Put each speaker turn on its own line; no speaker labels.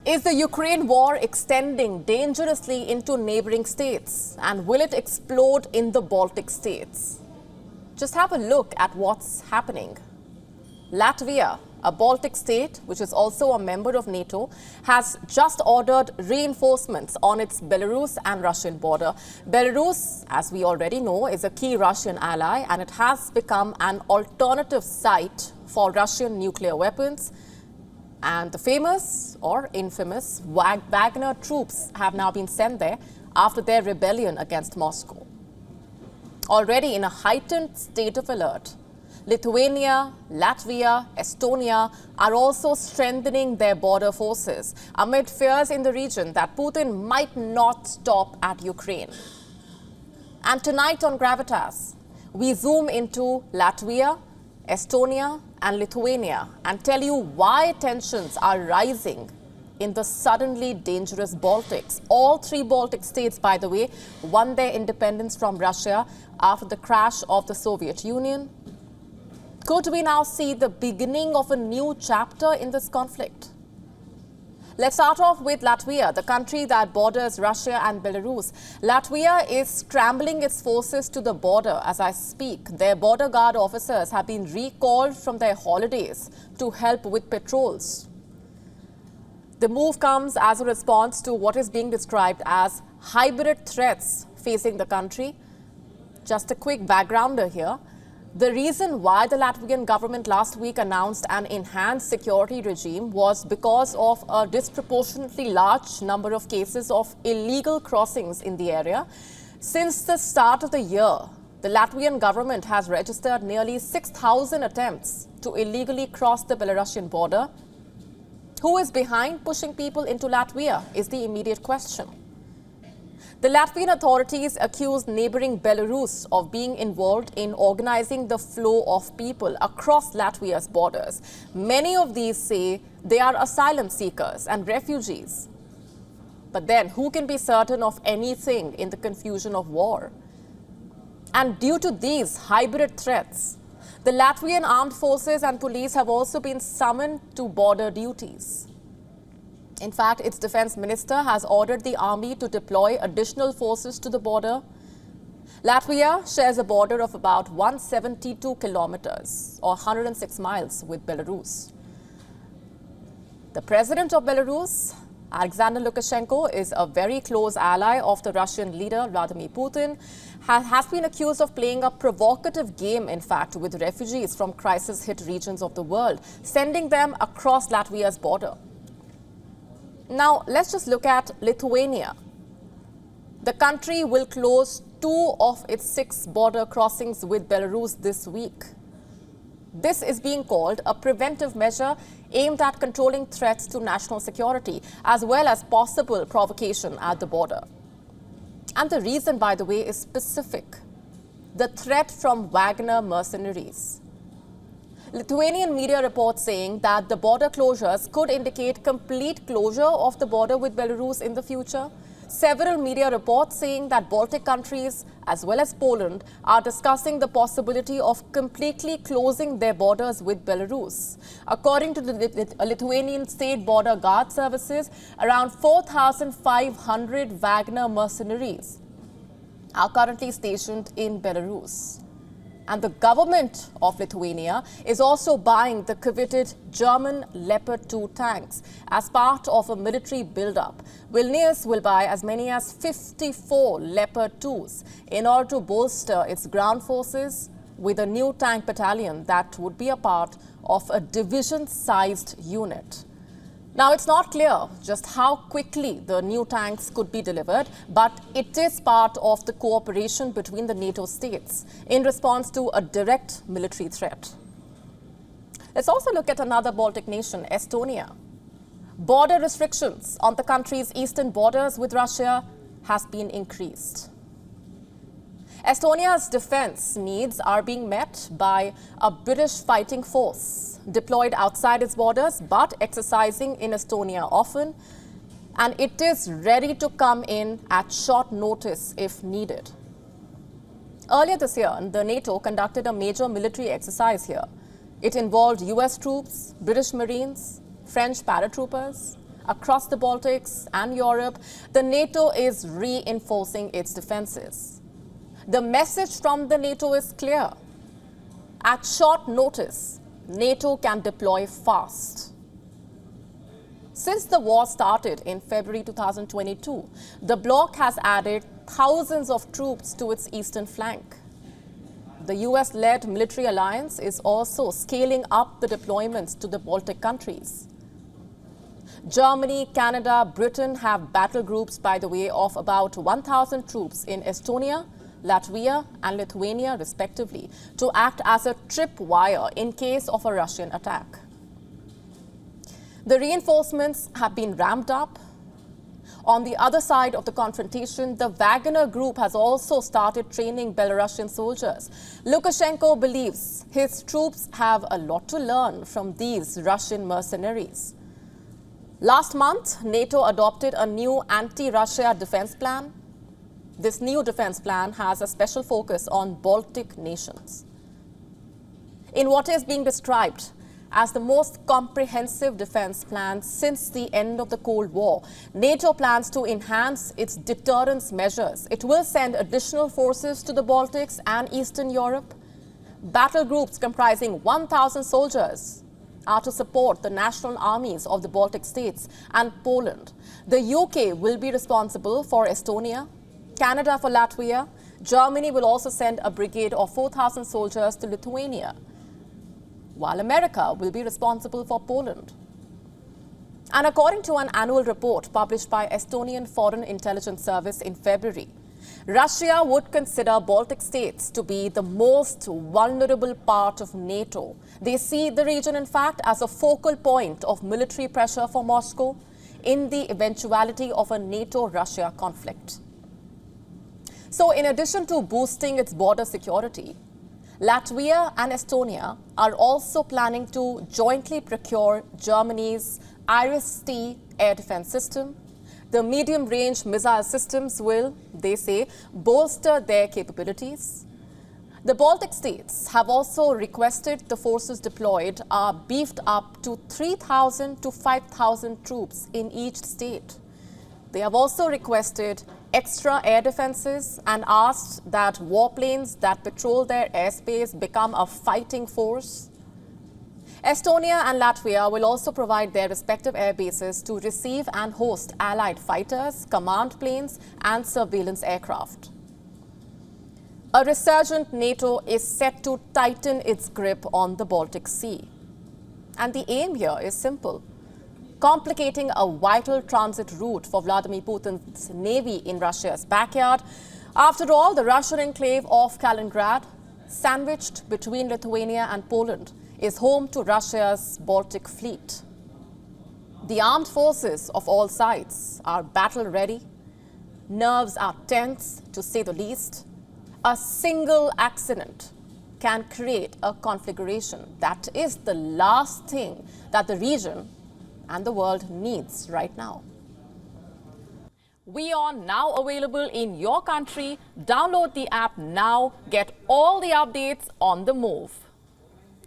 Is the Ukraine war extending dangerously into neighboring states? And will it explode in the Baltic states? Just have a look at what's happening. Latvia, a Baltic state which is also a member of NATO, has just ordered reinforcements on its Belarus and Russian border. Belarus, as we already know, is a key Russian ally, and it has become an alternative site for Russian nuclear weapons. And the famous or infamous Wagner troops have now been sent there after their rebellion against Moscow. Already in a heightened state of alert, Lithuania, Latvia, Estonia are also strengthening their border forces amid fears in the region that Putin might not stop at Ukraine. And tonight on Gravitas, we zoom into Latvia, Estonia and Lithuania and tell you why tensions are rising in the suddenly dangerous Baltics. All three Baltic states, by the way, won their independence from Russia after the crash of the Soviet Union. Could we now see the beginning of a new chapter in this conflict? Let's start off with Latvia, the country that borders Russia and Belarus. Latvia is scrambling its forces to the border as I speak. Their border guard officers have been recalled from their holidays to help with patrols. The move comes as a response to what is being described as hybrid threats facing the country. Just a quick backgrounder here. The reason why the Latvian government last week announced an enhanced security regime was because of a disproportionately large number of cases of illegal crossings in the area. Since the start of the year, the Latvian government has registered nearly 6,000 attempts to illegally cross the Belarusian border. Who is behind pushing people into Latvia is the immediate question. The Latvian authorities accused neighboring Belarus of being involved in organizing the flow of people across Latvia's borders. Many of these say they are asylum seekers and refugees. But then, who can be certain of anything in the confusion of war? And due to these hybrid threats, the Latvian armed forces and police have also been summoned to border duties. In fact, its defense minister has ordered the army to deploy additional forces to the border. Latvia shares a border of about 172 kilometers or 106 miles with Belarus. The president of Belarus, Alexander Lukashenko, is a very close ally of the Russian leader, Vladimir Putin, has been accused of playing a provocative game, in fact, with refugees from crisis-hit regions of the world, sending them across Latvia's border. Now, let's just look at Lithuania. The country will close 2 of its 6 border crossings with Belarus this week. This is being called a preventive measure aimed at controlling threats to national security, as well as possible provocation at the border. And the reason, by the way, is specific: the threat from Wagner mercenaries. Lithuanian media reports saying that the border closures could indicate complete closure of the border with Belarus in the future. Several media reports saying that Baltic countries as well as Poland are discussing the possibility of completely closing their borders with Belarus. According to the Lithuanian State Border Guard Services, around 4,500 Wagner mercenaries are currently stationed in Belarus. And the government of Lithuania is also buying the coveted German Leopard 2 tanks as part of a military build-up. Vilnius will buy as many as 54 Leopard 2s in order to bolster its ground forces with a new tank battalion that would be a part of a division-sized unit. Now, it's not clear just how quickly the new tanks could be delivered, but it is part of the cooperation between the NATO states in response to a direct military threat. Let's also look at another Baltic nation, Estonia. Border restrictions on the country's eastern borders with Russia has been increased. Estonia's defense needs are being met by a British fighting force deployed outside its borders, but exercising in Estonia often, and it is ready to come in at short notice if needed. Earlier this year, the NATO conducted a major military exercise here. It involved US troops, British Marines, French paratroopers, across the Baltics and Europe, the NATO is reinforcing its defenses. The message from the NATO is clear. At short notice, NATO can deploy fast. Since the war started in February 2022, the bloc has added thousands of troops to its eastern flank. The US-led military alliance is also scaling up the deployments to the Baltic countries. Germany, Canada, Britain have battle groups, by the way, of about 1,000 troops in Estonia, Latvia and Lithuania, respectively, to act as a tripwire in case of a Russian attack. The reinforcements have been ramped up. On the other side of the confrontation, the Wagner Group has also started training Belarusian soldiers. Lukashenko believes his troops have a lot to learn from these Russian mercenaries. Last month, NATO adopted a new anti-Russia defense plan. This new defense plan has a special focus on Baltic nations. In what is being described as the most comprehensive defense plan since the end of the Cold War, NATO plans to enhance its deterrence measures. It will send additional forces to the Baltics and Eastern Europe. Battle groups comprising 1,000 soldiers are to support the national armies of the Baltic states and Poland. The UK will be responsible for Estonia, Canada for Latvia. Germany will also send a brigade of 4,000 soldiers to Lithuania, while America will be responsible for Poland. And according to an annual report published by Estonian Foreign Intelligence Service in February, Russia would consider Baltic states to be the most vulnerable part of NATO. They see the region, in fact, as a focal point of military pressure for Moscow in the eventuality of a NATO-Russia conflict. So in addition to boosting its border security, Latvia and Estonia are also planning to jointly procure Germany's Iris-T air defense system. The medium-range missile systems will, they say, bolster their capabilities. The Baltic states have also requested the forces deployed are beefed up to 3,000 to 5,000 troops in each state. They have also requested extra air defenses and asked that warplanes that patrol their airspace become a fighting force. Estonia and Latvia will also provide their respective air bases to receive and host allied fighters, command planes and surveillance aircraft. A resurgent NATO is set to tighten its grip on the Baltic Sea. And the aim here is simple: complicating a vital transit route for Vladimir Putin's navy in Russia's backyard. After all, the Russian enclave of Kaliningrad, sandwiched between Lithuania and Poland, is home to Russia's Baltic fleet. The armed forces of all sides are battle-ready. Nerves are tense, to say the least. A single accident can create a conflagration that is the last thing that the region and the world needs right now. WION now available in your country. Download the app now. Get all the updates on the move.